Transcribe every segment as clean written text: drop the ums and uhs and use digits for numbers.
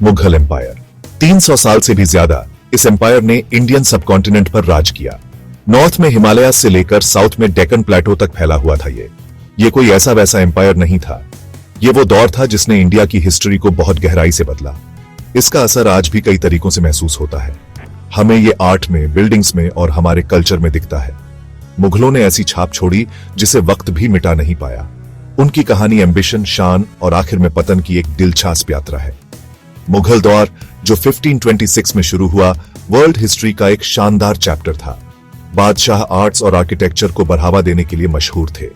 Mughal empire 300 साल से भी ज्यादा इस एम्पायर ने इंडियन सबकॉन्टिनेंट पर राज किया। नॉर्थ में हिमालय से लेकर साउथ में डेक्कन प्लेटो तक फैला हुआ था। ये कोई ऐसा वैसा एम्पायर नहीं था। ये वो दौर था जिसने इंडिया की हिस्ट्री को बहुत गहराई से बदला। इसका असर आज भी कई तरीकों से महसूस होता है। हमें ये आर्ट में, बिल्डिंग्स में और हमारे कल्चर में दिखता है। मुगलों ने ऐसी छाप छोड़ी जिसे वक्त भी मिटा नहीं पाया। उनकी कहानी एम्बिशन, शान और आखिर में पतन की एक दिलचस्प यात्रा है। मुगल दौर जो 1526 में शुरू हुआ, वर्ल्ड हिस्ट्री का एक शानदार चैप्टर था। बादशाह आर्ट्स और आर्किटेक्चर को बढ़ावा देने के लिए मशहूर थे।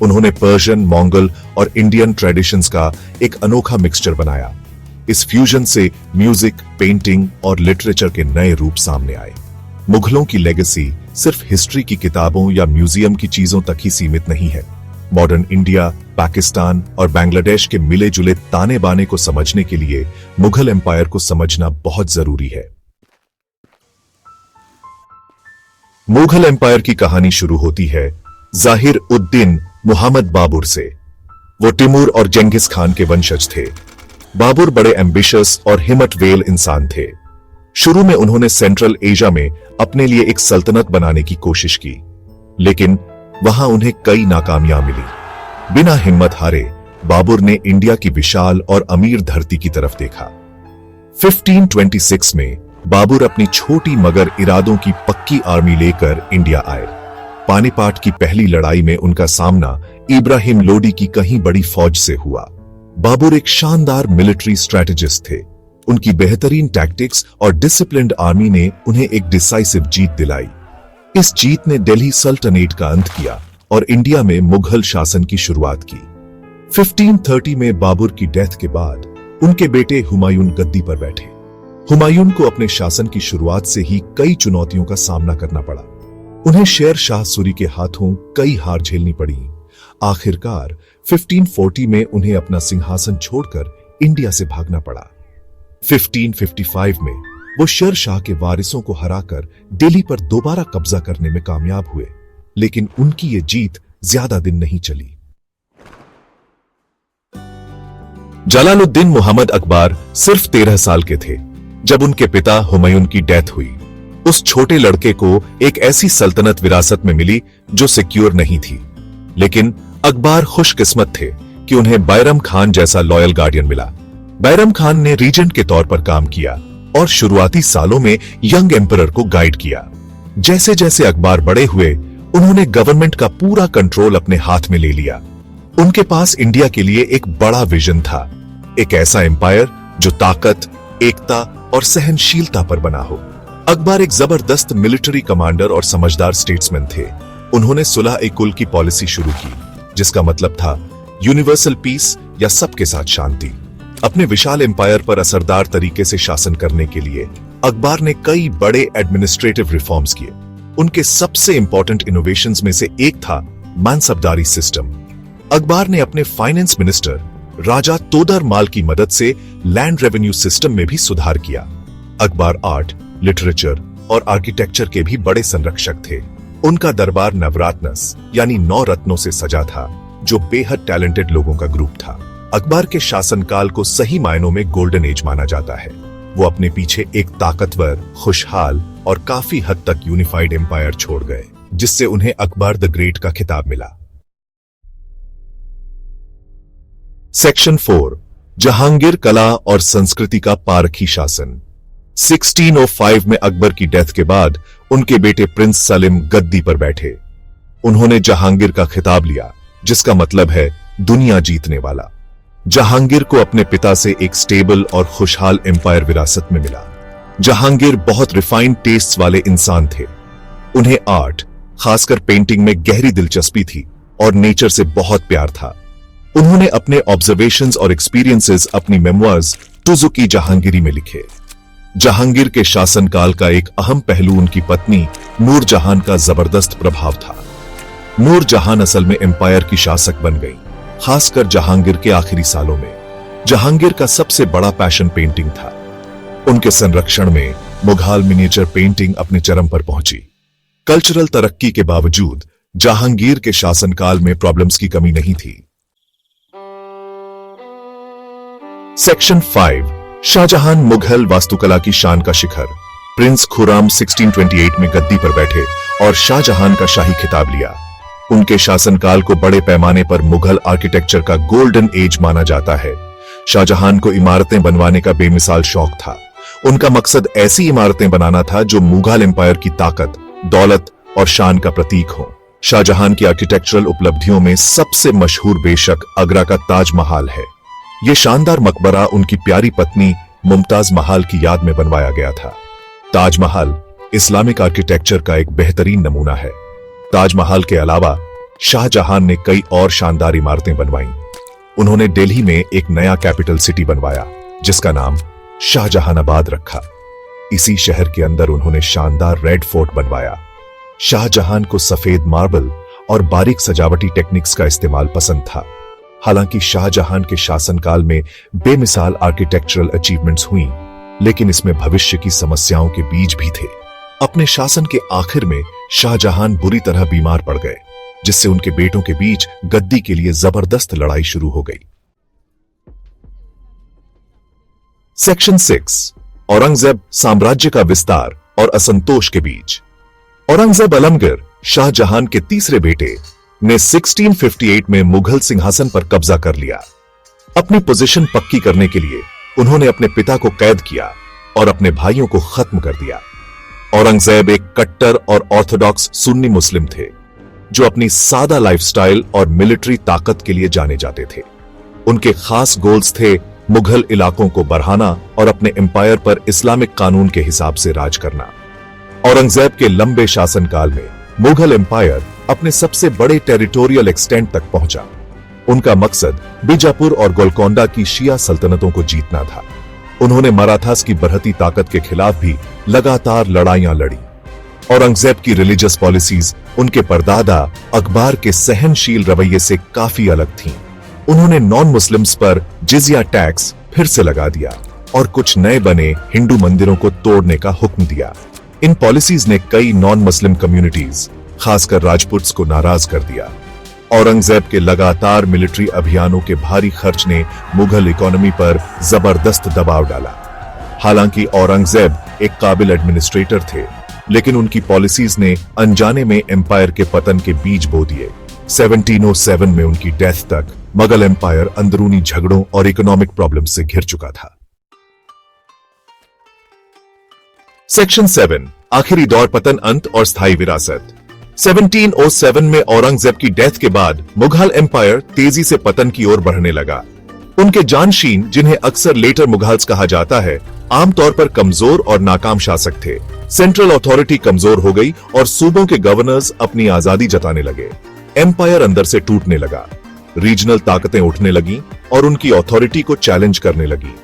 उन्होंने पर्शियन, मंगोल और इंडियन ट्रेडिशंस का एक अनोखा मिक्सचर बनाया। इस फ्यूजन से म्यूजिक, पेंटिंग और लिटरेचर के नए रूप सामने आए। मुगलों की लेगेसी सिर्फ हिस्ट्री की किताबों या म्यूजियम की चीजों तक ही सीमित नहीं है। मॉडर्न इंडिया, पाकिस्तान और बांग्लादेश के मिले जुले ताने बाने को समझने के लिए मुगल एम्पायर को समझना बहुत जरूरी है। मुगल एम्पायर की कहानी शुरू होती है जाहिर उद्दीन मुहम्मद बाबर से। वो तिमूर और जेंगिस खान के वंशज थे। बाबर बड़े एम्बिशियस और हिम्मतवेल इंसान थे। शुरू में उन्होंने सेंट्रल एशिया में अपने लिए एक सल्तनत बनाने की कोशिश की, लेकिन वहां उन्हें कई नाकामियां मिली। बिना हिम्मत हारे बाबर ने इंडिया की विशाल और अमीर धरती की तरफ देखा। 1526 में बाबर अपनी छोटी मगर इरादों की पक्की आर्मी लेकर इंडिया आए। पानीपत की पहली लड़ाई में उनका सामना इब्राहिम लोदी की कहीं बड़ी फौज से हुआ। बाबर एक शानदार मिलिट्री स्ट्रेटेजिस्ट थे। उनकी बेहतरीन टैक्टिक्स और डिसिप्लिन्ड आर्मी ने उन्हें एक डिसाइसिव जीत दिलाई। इस जीत ने दिल्ली सल्तनत का अंत किया और इंडिया में मुगल शासन की शुरुआत की। 1530 में बाबर की डेथ के बाद उनके बेटे हुमायूं गद्दी पर बैठे। हुमायूं को अपने शासन की शुरुआत से ही कई चुनौतियों का सामना करना पड़ा। उन्हें शेर शाह सूरी के हाथों कई हार झेलनी पड़ी। आखिरकार 1540 में उन्हें अपना सिंहासन छोड़कर इंडिया से भागना पड़ा। 1555 में वो शेर शाह के वारिसों को हराकर दिल्ली पर दोबारा कब्जा करने में कामयाब हुए, लेकिन उनकी ये जीत ज्यादा दिन नहीं चली। जलालुद्दीन मुहम्मद अकबर सिर्फ 13 साल के थे जब उनके पिता हुमायूं की डेथ हुई। उस छोटे लड़के को एक ऐसी सल्तनत विरासत में मिली जो सिक्योर नहीं थी, लेकिन अकबर खुशकिस्मत थे कि उन्हें बैरम खान जैसा लॉयल गार्डियन मिला। बैरम खान ने रीजेंट के तौर पर काम किया और शुरुआती सालों में यंग एम्परर को गाइड किया। जैसे जैसे अकबर बड़े हुए, उन्होंने गवर्नमेंट का पूरा कंट्रोल अपने हाथ में ले लिया। उनके पास इंडिया के लिए एक बड़ा विजन था, एक ऐसा एम्पायर जो ताकत, एकता और सहनशीलता पर बना हो। अकबर एक जबरदस्त मिलिट्री कमांडर और समझदार स्टेट्समैन थे। उन्होंने सुलह-ए-कुल की पॉलिसी शुरू की, जिसका मतलब था यूनिवर्सल पीस या सबके साथ शांति। अपने विशाल एम्पायर पर असरदार तरीके से शासन करने के लिए अकबर ने कई बड़े एडमिनिस्ट्रेटिव रिफॉर्म्स किए। उनके सबसे इंपॉर्टेंट इनोवेशंस में से एक था मानसबदारी सिस्टम। अकबर ने अपने फाइनेंस मिनिस्टर राजा तोदर माल की मदद से लैंड रेवेन्यू सिस्टम में भी सुधार किया। अकबर आर्ट, लिटरेचर और आर्किटेक्चर के भी बड़े संरक्षक थे। उनका दरबार नवरत्नस यानी 9 रत्नों से सजा था, जो बेहद टैलेंटेड लोगों का ग्रुप था। अकबर के शासनकाल को सही मायनों में गोल्डन एज माना जाता है। वो अपने पीछे एक ताकतवर, खुशहाल और काफी हद तक यूनिफाइड एम्पायर छोड़ गए, जिससे उन्हें अकबर द ग्रेट का खिताब मिला। सेक्शन 4, जहांगीर कला और संस्कृति का पारखी शासन। 1605 में अकबर की डेथ के बाद उनके बेटे प्रिंस सलीम गद्दी पर बैठे। उन्होंने जहांगीर का खिताब लिया, जिसका मतलब है दुनिया जीतने वाला। जहांगीर को अपने पिता से एक स्टेबल और खुशहाल एम्पायर विरासत में मिला। जहांगीर बहुत रिफाइंड टेस्ट्स वाले इंसान थे। उन्हें आर्ट, खासकर पेंटिंग में गहरी दिलचस्पी थी और नेचर से बहुत प्यार था। उन्होंने अपने ऑब्जर्वेशंस और एक्सपीरियंसेस अपनी मेमोइर्स तुजुकी जहांगीरी में लिखे। जहांगीर के शासनकाल का एक अहम पहलू उनकी पत्नी नूरजहां का जबरदस्त प्रभाव था। नूरजहां असल में एम्पायर की शासक बन गई, खासकर जहांगीर के आखिरी सालों में। जहांगीर का सबसे बड़ा पैशन पेंटिंग था। उनके संरक्षण में मुघल मिनिएचर पेंटिंग अपने चरम पर पहुंची। कल्चरल तरक्की के बावजूद जहांगीर के शासनकाल में प्रॉब्लम्स की कमी नहीं थी। सेक्शन 5, शाहजहां मुगल वास्तुकला की शान का शिखर। प्रिंस खुर्रम 1628 में गद्दी पर बैठे और शाहजहां का शाही खिताब लिया। उनके शासनकाल को बड़े पैमाने पर मुगल आर्किटेक्चर का गोल्डन एज माना जाता है। शाहजहां को इमारतें बनवाने का बेमिसाल शौक था। उनका मकसद ऐसी इमारतें बनाना था जो मुगल एम्पायर की ताकत, दौलत और शान का प्रतीक हो। शाहजहां की आर्किटेक्चरल उपलब्धियों में सबसे मशहूर बेशक आगरा का ताजमहल है। यह शानदार मकबरा उनकी प्यारी पत्नी मुमताज महल की याद में बनवाया गया था। ताजमहल इस्लामिक आर्किटेक्चर का एक बेहतरीन नमूना है। ताजमहल के अलावा शाहजहां ने कई और शानदार इमारतें बनवाईं। उन्होंने दिल्ली में एक नया कैपिटल सिटी बनवाया जिसका नाम शाहजहानाबाद रखा। इसी शहर के अंदर उन्होंने शानदार रेड फोर्ट बनवाया। शाहजहां को सफेद मार्बल और बारीक सजावटी टेक्निक्स का इस्तेमाल पसंद था। हालांकि शाहजहां के शासनकाल में बेमिसाल आर्किटेक्चरल अचीवमेंट्स हुई, लेकिन इसमें भविष्य की समस्याओं के बीज भी थे। अपने शासन के आखिर में शाहजहां बुरी तरह बीमार पड़ गए, जिससे उनके बेटों के बीच गद्दी के लिए जबरदस्त लड़ाई शुरू हो गई। सेक्शन 6, औरंगजेब साम्राज्य का विस्तार और असंतोष के बीच। औरंगजेब आलमगीर, शाहजहां के तीसरे बेटे, ने 1658 में मुगल सिंहासन पर कब्जा कर लिया। अपनी पोजीशन पक्की करने के लिए उन्होंने अपने पिता को कैद किया और अपने भाइयों को खत्म कर दिया। औरंगजेब एक कट्टर और ऑर्थोडॉक्स सुन्नी मुस्लिम थे, जो अपनी सादा लाइफस्टाइल और मिलिट्री ताकत के लिए जाने जाते थे। उनके खास गोल्स थे मुगल इलाकों को बढ़ाना और अपने एम्पायर पर इस्लामिक कानून के हिसाब से राज करना। औरंगजेब के लंबे शासनकाल में मुगल एम्पायर अपने सबसे बड़े टेरिटोरियल एक्सटेंट तक पहुंचा। उनका मकसद बीजापुर और गोलकोंडा की शिया सल्तनतों को जीतना था। उन्होंने मराठास की बढ़ती ताकत के खिलाफ भी लगातार लड़ाइयां लड़ी। औरंगजेब की रिलीजियस पॉलिसीज उनके परदादा अकबर के सहनशील रवैये से काफी अलग थीं। उन्होंने नॉन मुस्लिम्स पर जिजिया टैक्स फिर से लगा दिया और कुछ नए बने हिंदू मंदिरों को तोड़ने का हुक्म दिया। इन पॉलिसीज ने कई नॉन मुस्लिम कम्युनिटीज, खासकर राजपूत्स को नाराज कर दिया। औरंगजेब के लगातार मिलिट्री अभियानों के भारी खर्च ने मुगल इकोनॉमी पर जबरदस्त दबाव डाला। हालांकि औरंगजेब एक काबिल एडमिनिस्ट्रेटर थे, लेकिन उनकी पॉलिसीज ने अनजाने में एम्पायर के पतन के बीज बो दिए। 1707 में उनकी डेथ तक मुगल एम्पायर अंदरूनी झगड़ों और इकोनॉमिक प्रॉब्लम से घिर चुका था। सेक्शन 7, आखिरी दौर, पतन, अंत और स्थायी विरासत। 1707 में औरंगजेब की डेथ के बाद मुगल एम्पायर तेजी से पतन की ओर बढ़ने लगा। उनके जानशीन, जिन्हें अक्सर लेटर मुगल्स कहा जाता है, आमतौर पर कमजोर और नाकाम शासक थे। सेंट्रल अथॉरिटी कमजोर हो गई और सूबों के गवर्नर्स अपनी आजादी जताने लगे। एम्पायर अंदर से टूटने लगा। रीजनल ताकतें उठने लगीं और उनकी अथॉरिटी को चैलेंज करने लगी।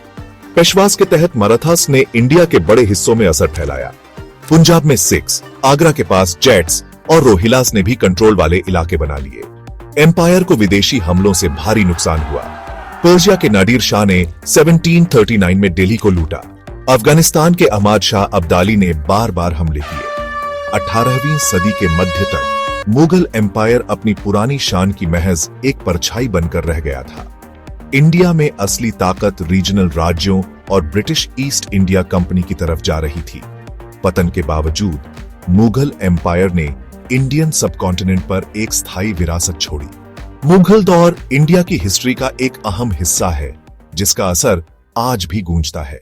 पेशवास के तहत मराठास ने इंडिया के बड़े हिस्सों में असर फैलाया। पंजाब में सिख्स, आगरा के पास जेट्स और रोहिलास ने भी कंट्रोल वाले इलाके बना लिए। एम्पायर को विदेशी हमलों से भारी नुकसान हुआ। पर्शिया के नादिर शाह ने 1739 में दिल्ली को लूटा। अफगानिस्तान के अहमद शाह अब्दाली ने बार बार हमले किए। 18वीं सदी के मध्य तक मुगल एम्पायर अपनी पुरानी शान की महज एक परछाई बनकर रह गया था। इंडिया में असली ताकत रीजनल राज्यों और ब्रिटिश ईस्ट इंडिया कंपनी की तरफ जा रही थी। पतन के बावजूद मुगल एम्पायर ने इंडियन सबकॉन्टिनेंट पर एक स्थायी विरासत छोड़ी। मुगल दौर इंडिया की हिस्ट्री का एक अहम हिस्सा है, जिसका असर आज भी गूंजता है।